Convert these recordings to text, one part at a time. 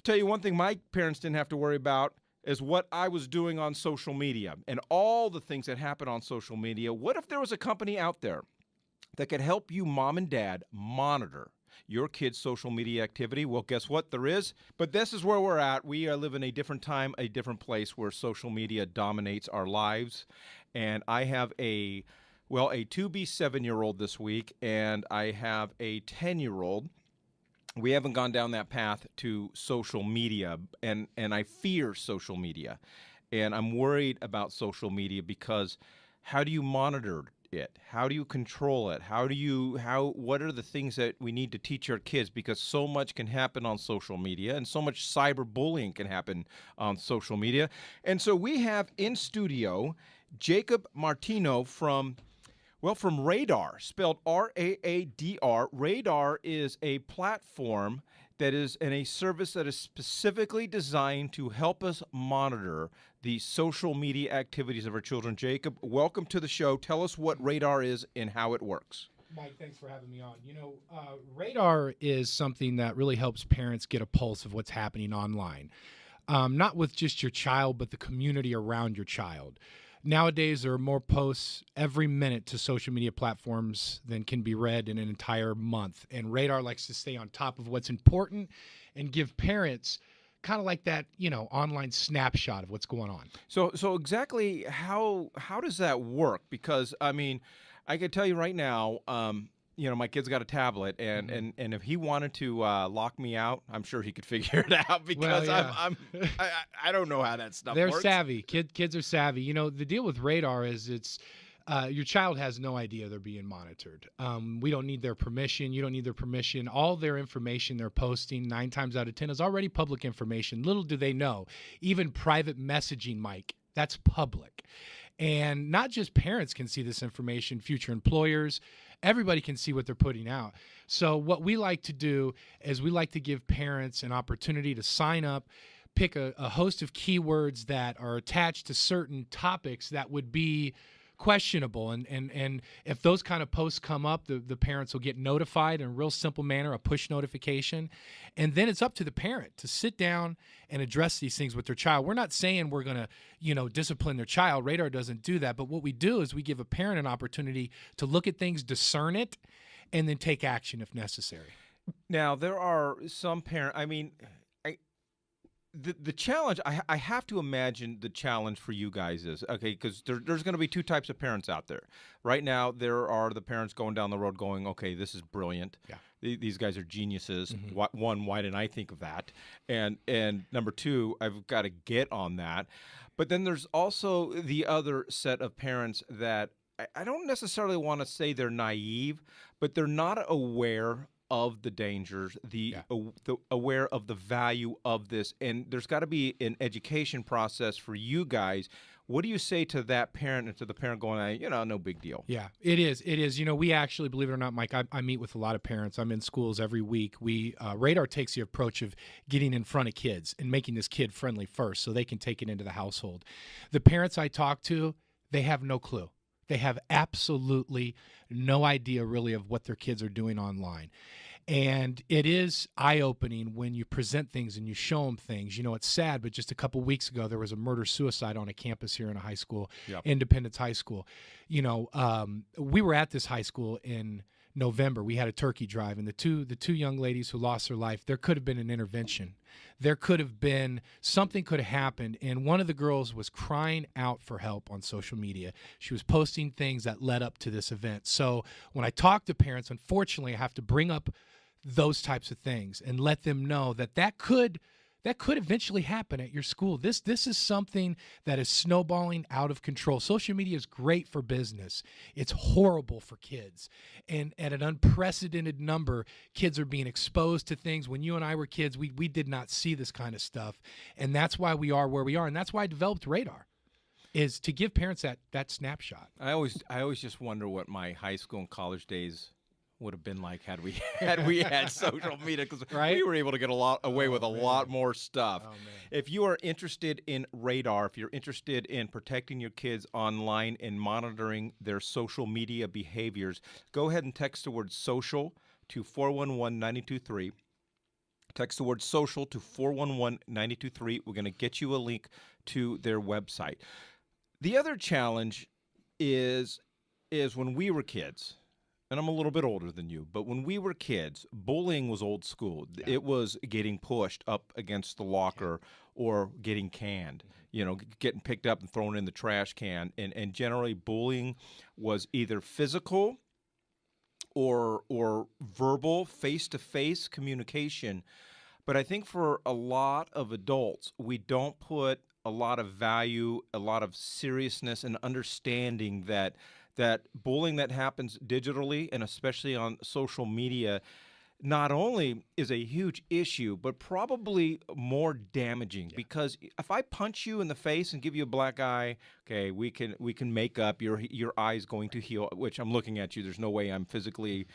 Tell you one thing my parents didn't have to worry about is what I was doing on social media and all the things that happen on social media. What if there was a company out there that could help you, mom and dad, monitor your kids' social media activity? Well, guess what? There is. But this is where we're at. We live in a different time, a different place where social media dominates our lives. And I have a 7-year-old this week, and I have a 10-year-old. We haven't gone down that path to social media, and I fear social media. And I'm worried about social media because how do you monitor it? How do you control it? What are the things that we need to teach our kids? Because so much can happen on social media, and so much cyberbullying can happen on social media. And so we have in studio Jacob Martino from Raadr, spelled Raadr. Raadr is a platform that is in a service that is specifically designed to help us monitor the social media activities of our children. Jacob, welcome to the show. Tell us what Raadr is and how it works. Mike, thanks for having me on. Raadr is something that really helps parents get a pulse of what's happening online, not with just your child, but the community around your child. Nowadays, there are more posts every minute to social media platforms than can be read in an entire month. And Raadr likes to stay on top of what's important and give parents kind of like that, online snapshot of what's going on. So exactly how does that work? Because, I mean, I can tell you right now, my kid's got a tablet, and if he wanted to lock me out, I'm sure he could figure it out because I don't know how that stuff They're works. savvy. Kids are savvy. The deal with Raadr is your child has no idea they're being monitored. We don't need their permission. You don't need their permission. All their information they're posting 9 times out of 10 is already public information. Little do they know, even private messaging, Mike, that's public. And not just parents can see this information, future employers, everybody can see what they're putting out. So what we like to do is we like to give parents an opportunity to sign up, pick a host of keywords that are attached to certain topics that would be questionable. And if those kind of posts come up, the parents will get notified in a real simple manner, a push notification. And then it's up to the parent to sit down and address these things with their child. We're not saying we're going to, discipline their child. Raadr doesn't do that. But what we do is we give a parent an opportunity to look at things, discern it, and then take action if necessary. Now, there are some parents, the challenge, I have to imagine the challenge for you guys is, okay, because there's going to be 2 types of parents out there. Right now, there are the parents going down the road going, okay, this is brilliant. Yeah. These guys are geniuses. One, why didn't I think of that? And number 2, I've got to get on that. But then there's also the other set of parents that I don't necessarily want to say they're naive, but they're not aware of the dangers, the aware of the value of this. And there's got to be an education process for you guys. What do you say to that parent and to the parent going, no big deal? Yeah, it is. It is. We actually, believe it or not, Mike, I meet with a lot of parents. I'm in schools every week. Raadr takes the approach of getting in front of kids and making this kid friendly first so they can take it into the household. The parents I talk to, they have no clue. They have absolutely no idea really of what their kids are doing online. And it is eye-opening when you present things and you show them things. It's sad, but just a couple weeks ago, there was a murder-suicide on a campus here in a high school, Independence High School. We were at this high school in November. We had a turkey drive, and the two young ladies who lost their life, there could have been an intervention. There could have been, something could have happened, and one of the girls was crying out for help on social media. She was posting things that led up to this event. So when I talk to parents, unfortunately, I have to bring up those types of things and let them know that could eventually happen at your school. This is something that is snowballing out of control. Social media is great for business. It's horrible for kids. And at an unprecedented number, kids are being exposed to things. When you and I were kids, we did not see this kind of stuff. And that's why we are where we are. And that's why I developed Raadr, is to give parents that snapshot. I always just wonder what my high school and college days would have been like had we had social media, because we were able to get away with a lot more stuff. Oh, man. If you are interested in Raadr, if you're interested in protecting your kids online and monitoring their social media behaviors, go ahead and text the word social to 411-923. Text the word social to 411-923. We're going to get you a link to their website. The other challenge is when we were kids, and I'm a little bit older than you, but when we were kids, bullying was old school. Yeah. It was getting pushed up against the locker or getting canned, getting picked up and thrown in the trash can. And generally, bullying was either physical or verbal, face-to-face communication. But I think for a lot of adults, we don't put a lot of value, a lot of seriousness and understanding that bullying that happens digitally and especially on social media not only is a huge issue, but probably more damaging. Because if I punch you in the face and give you a black eye, okay, we can make up. Your eye's going to heal. Which I'm looking at you. There's no way I'm physically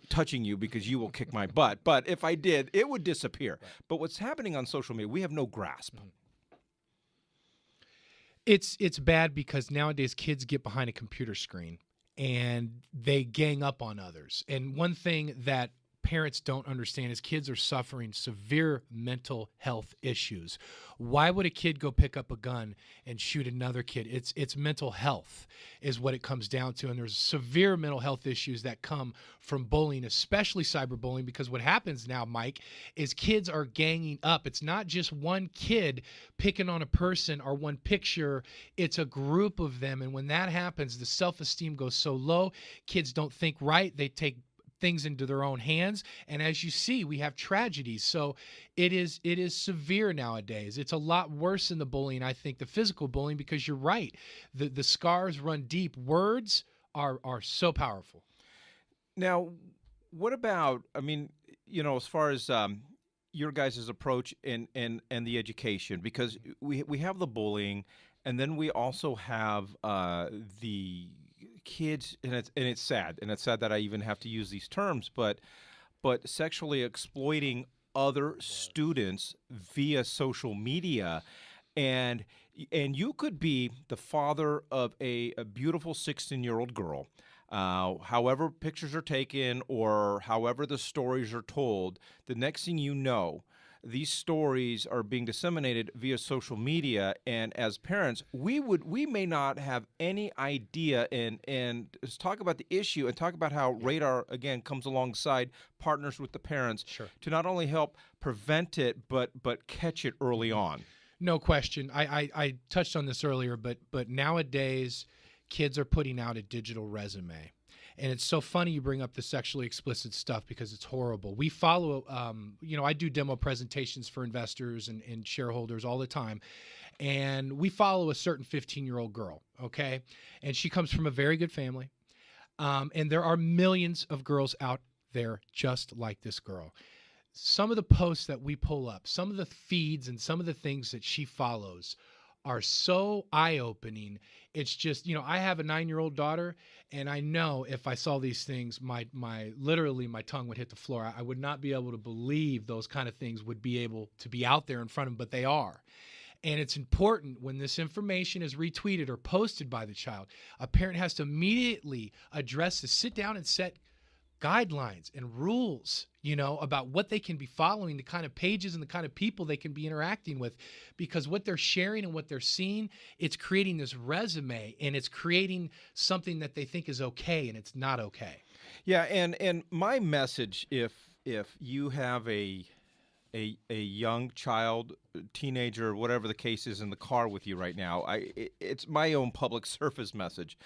touching you because you will kick my butt. But if I did, it would disappear. Right. But what's happening on social media, we have no grasp. It's bad because nowadays kids get behind a computer screen and they gang up on others. And one thing that parents don't understand is kids are suffering severe mental health issues. Why would a kid go pick up a gun and shoot another kid? It's mental health is what it comes down to. And there's severe mental health issues that come from bullying, especially cyberbullying, because what happens now, Mike, is kids are ganging up. It's not just one kid picking on a person or one picture. It's a group of them. And when that happens, the self-esteem goes so low. Kids don't think right. They take things into their own hands, and as you see, we have tragedies. So it is severe nowadays. It's a lot worse than the bullying, I think, the physical bullying, because you're right, the scars run deep. Words are so powerful. Now, what about, as far as your guys' approach and the education, because we have the bullying, and then we also have the kids, and it's sad that I even have to use these terms, but sexually exploiting other students via social media, and you could be the father of a beautiful 16-year-old girl. However pictures are taken or however the stories are told, the next thing you know, these stories are being disseminated via social media, and as parents, we may not have any idea. And let's talk about the issue and talk about how Raadr again comes alongside, partners with the parents to not only help prevent it but catch it early on. No question. I touched on this earlier, but nowadays kids are putting out a digital resume. And it's so funny you bring up the sexually explicit stuff because it's horrible. We follow, I do demo presentations for investors and shareholders all the time. And we follow a certain 15-year-old girl, okay? And she comes from a very good family. And there are millions of girls out there just like this girl. Some of the posts that we pull up, some of the feeds and some of the things that she follows are so eye-opening. It's just, I have a 9-year-old daughter, and I know if I saw these things, literally my tongue would hit the floor. I would not be able to believe those kind of things would be able to be out there in front of them, but they are. And it's important when this information is retweeted or posted by the child, a parent has to immediately address this, sit down and set guidelines and rules, about what they can be following, the kind of pages and the kind of people they can be interacting with, because what they're sharing and what they're seeing, it's creating this resume and it's creating something that they think is okay, and it's not okay. Yeah, and my message, if you have a young child, teenager, whatever the case is, in the car with you right now, it's my own public service message,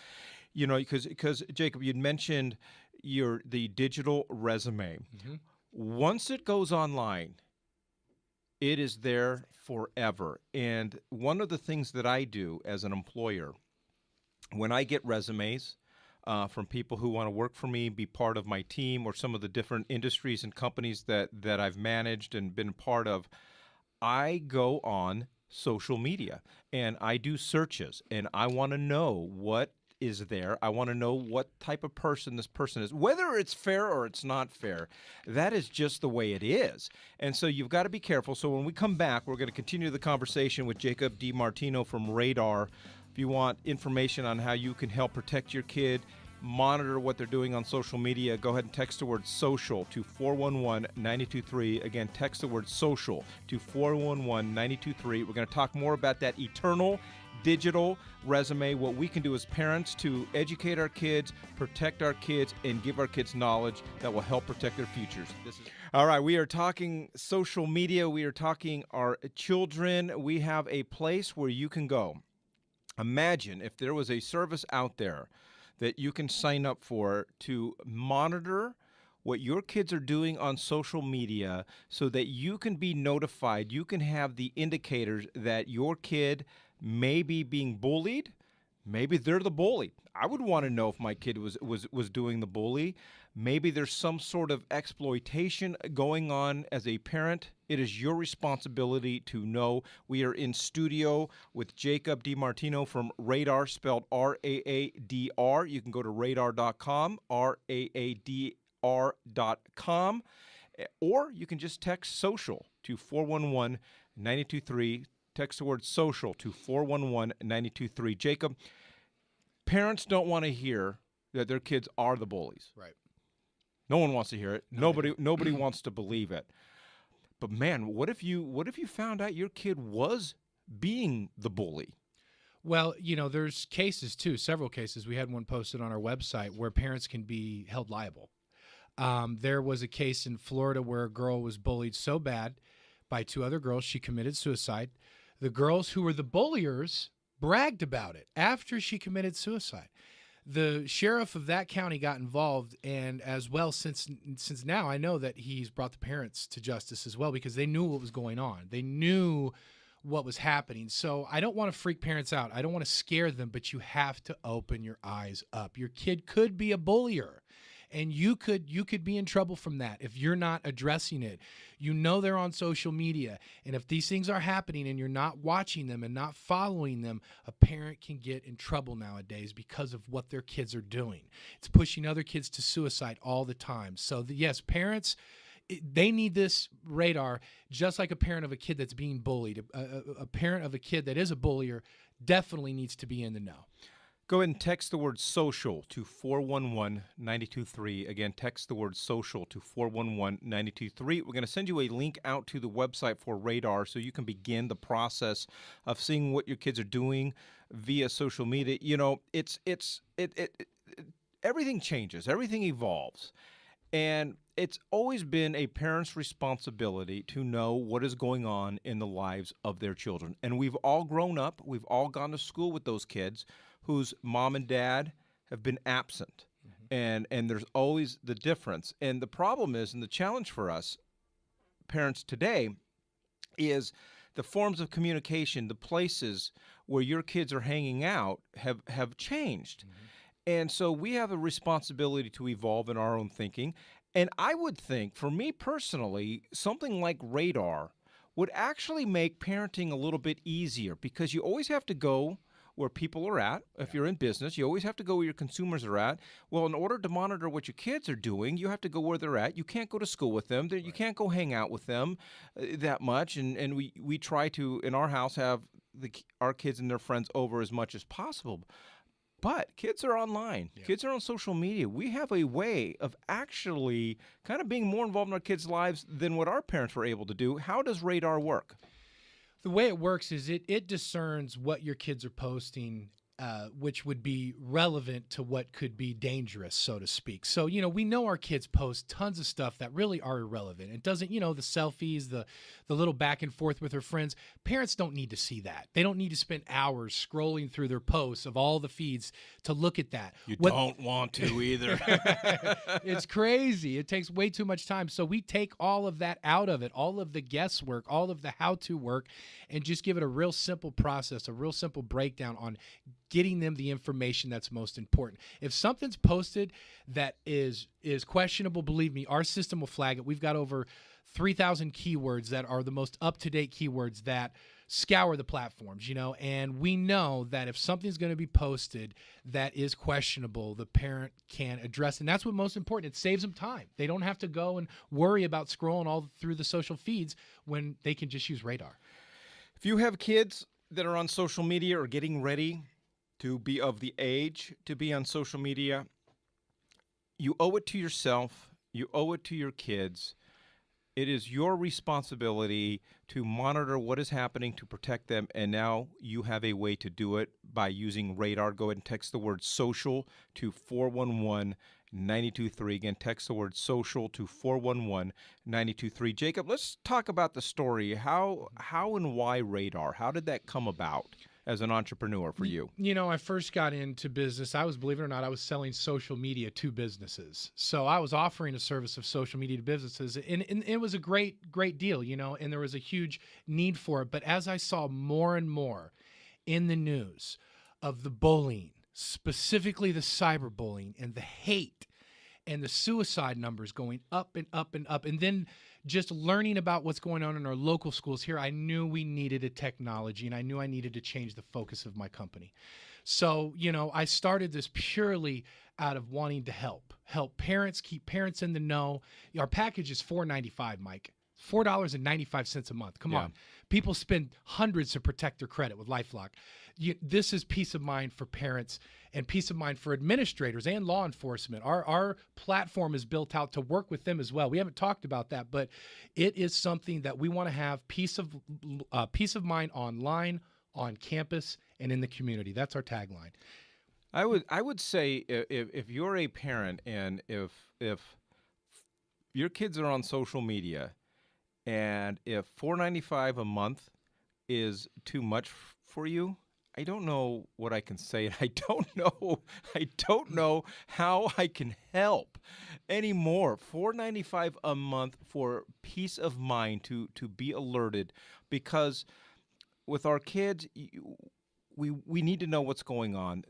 because Jacob, you'd mentioned the digital resume. Mm-hmm. Once it goes online, it is there forever. And one of the things that I do as an employer, when I get resumes from people who want to work for me, be part of my team, or some of the different industries and companies that I've managed and been part of, I go on social media and I do searches, and I want to know what is there. I want to know what type of person this person is, whether it's fair or it's not fair. That is just the way it is. And so you've got to be careful. So when we come back, we're going to continue the conversation with Jacob D. Martino from Raadr. If you want information on how you can help protect your kid monitor what they're doing on social media, go ahead and text the word social to 411-923. Again, text the word social to 411-923. We're going to talk more about that eternal digital resume, what we can do as parents to educate our kids, protect our kids, and give our kids knowledge that will help protect their futures. All right, we are talking social media. We are talking our children. We have a place where you can go. Imagine if there was a service out there that you can sign up for to monitor what your kids are doing on social media so that you can be notified. You can have the indicators that your kid may be being bullied. Maybe they're the bully. I would want to know if my kid was doing the bully. Maybe there's some sort of exploitation going on as a parent. It is your responsibility to know. We are in studio with Jacob Martino from Raadr, spelled R-A-A-D-R. You can go to raadr.com, R-A-A-D-R.com, or you can just text social to 411-923. Text the word social to 411-923. Jacob, parents don't want to hear that their kids are the bullies. Right. No one wants to hear it. Nobody wants to believe it. But man, what if you found out your kid was being the bully? Well, there's cases too, several cases. We had one posted on our website where parents can be held liable. There was a case in Florida where a girl was bullied so bad by two other girls, she committed suicide. The girls who were the bulliers bragged about it after she committed suicide. The sheriff of that county got involved, and as well, since now I know that he's brought the parents to justice as well because they knew what was going on. They knew what was happening. So I don't want to freak parents out. I don't want to scare them, but you have to open your eyes up. Your kid could be a bullier, and you could be in trouble from that if you're not addressing it. They're on social media, and if these things are happening and you're not watching them and not following them, a parent can get in trouble nowadays because of what their kids are doing. It's pushing other kids to suicide all the time. So yes, parents, they need this Raadr just like a parent of a kid that's being bullied. A parent of a kid that is a bullier definitely needs to be in the know. Go ahead and text the word social to 411-923. Again, text the word social to 411-923. We're going to send you a link out to the website for Raadr so you can begin the process of seeing what your kids are doing via social media. Everything changes, everything evolves. And it's always been a parent's responsibility to know what is going on in the lives of their children. And we've all grown up, we've all gone to school with those kids whose mom and dad have been absent. Mm-hmm. And there's always the difference. And the problem is, and the challenge for us parents today, is the forms of communication, the places where your kids are hanging out have changed. Mm-hmm. And so we have a responsibility to evolve in our own thinking. And I would think, for me personally, something like Raadr would actually make parenting a little bit easier because you always have to go where people are at. If you're in business, you always have to go where your consumers are at. Well, in order to monitor what your kids are doing, you have to go where they're at. You can't go to school with them. You can't go hang out with them that much. And we try to, in our house, have our kids and their friends over as much as possible. But kids are online. Yeah. Kids are on social media. We have a way of actually kind of being more involved in our kids' lives than what our parents were able to do. How does Raadr work? The way it works is it discerns what your kids are posting, which would be relevant to what could be dangerous, so to speak. So, we know our kids post tons of stuff that really are irrelevant. It doesn't, the selfies, the little back and forth with their friends. Parents don't need to see that. They don't need to spend hours scrolling through their posts of all the feeds to look at that. You don't want to either. It's crazy. It takes way too much time. So we take all of that out of it, all of the guesswork, all of the how-to work, and just give it a real simple process, a real simple breakdown on getting them the information that's most important. If something's posted that is questionable, believe me, our system will flag it. We've got over 3,000 keywords that are the most up-to-date keywords that scour the platforms, and we know that if something's going to be posted that is questionable, the parent can address it. And that's what's most important. It saves them time. They don't have to go and worry about scrolling all through the social feeds when they can just use Raadr. If you have kids that are on social media or getting ready to be of the age to be on social media, You owe it to yourself. You owe it to your kids. It is your responsibility to monitor what is happening to protect them, and now you have a way to do it by using Raadr. Go ahead and text the word social to 411-923. Again, text the word social to 411-923. Jacob, let's talk about the story. How and why Raadr? How did that come about as an entrepreneur for you? You know, I first got into business. Believe it or not, I was selling social media to businesses. So I was offering a service of social media to businesses, and it was a great deal, you know, and there was a huge need for it. But as I saw more and more in the news of the bullying, specifically the cyberbullying and the hate and the suicide numbers going up and up and up, and then just learning about what's going on in our local schools here, I knew we needed a technology, and I knew I needed to change the focus of my company. So, you know, I started this purely out of wanting to help parents, keep parents in the know. Our package is $4.95, Mike. $4.95 a month. Come on. People spend hundreds to protect their credit with LifeLock. This is peace of mind for parents and peace of mind for administrators and law enforcement. Our platform is built out to work with them as well. We haven't talked about that, but it is something that we want to have peace of mind online, on campus, and in the community. That's our tagline. I would say if you're a parent and if your kids are on social media, and if $4.95 a month is too much for you, I don't know what I can say, and I don't know how I can help anymore. $4.95 a month for peace of mind to be alerted, because with our kids, we need to know what's going on.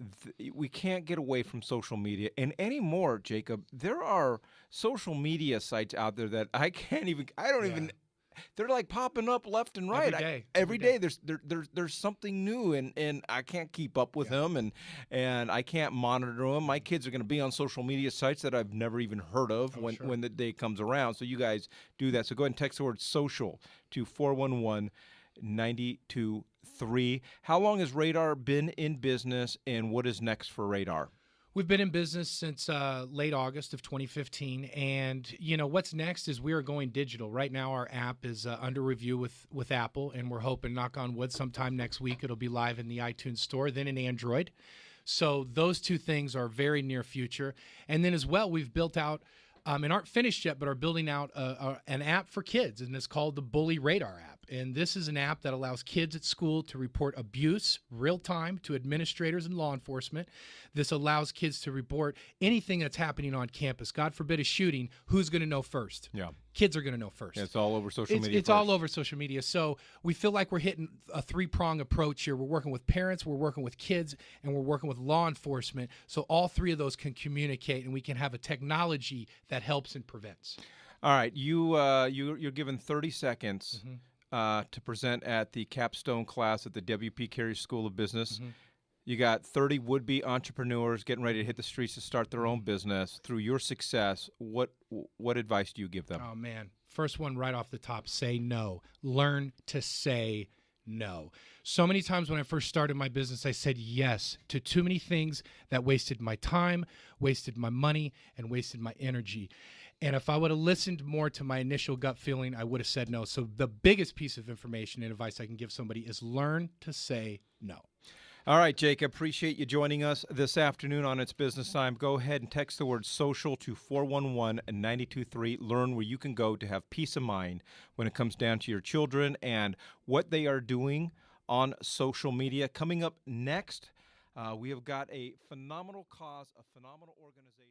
We can't get away from social media. And anymore, Jacob, there are social media sites out there that they're like popping up left and right. Every day there's something new, and I can't keep up with them, and I can't monitor them. My kids are going to be on social media sites that I've never even heard of when the day comes around. So you guys do that. So go ahead and text the word social to 411-923. How long has Raadr been in business, and what is next for Raadr? We've been in business since late August of 2015, and you know what's next is we are going digital. Right now, our app is under review with Apple, and we're hoping, knock on wood, sometime next week it'll be live in the iTunes Store, then in Android. So those two things are very near future. And then as well, we've built out and aren't finished yet, but are building out an app for kids, and it's called the Bully Raadr app. And this is an app that allows kids at school to report abuse real time to administrators and law enforcement. This allows kids to report anything that's happening on campus. God forbid a shooting, who's going to know first? Yeah. Kids are going to know first. Yeah, it's all over social media. It's all over social media. So we feel like we're hitting a three-prong approach here. We're working with parents, we're working with kids, and we're working with law enforcement. So all three of those can communicate, and we can have a technology that helps and prevents. All right. You're given 30 seconds to present at the capstone class at the WP Carey School of Business. You got 30 would-be entrepreneurs getting ready to hit the streets to start their own business. Through your success, what advice do you give them? Oh, man. First one right off the top, say no. Learn to say no. So many times when I first started my business, I said yes to too many things that wasted my time, wasted my money, and wasted my energy. And if I would have listened more to my initial gut feeling, I would have said no. So the biggest piece of information and advice I can give somebody is learn to say no. All right, Jake, appreciate you joining us this afternoon on It's Business Time. Go ahead and text the word social to 411-923. Learn where you can go to have peace of mind when it comes down to your children and what they are doing on social media. Coming up next, we have got a phenomenal cause, a phenomenal organization.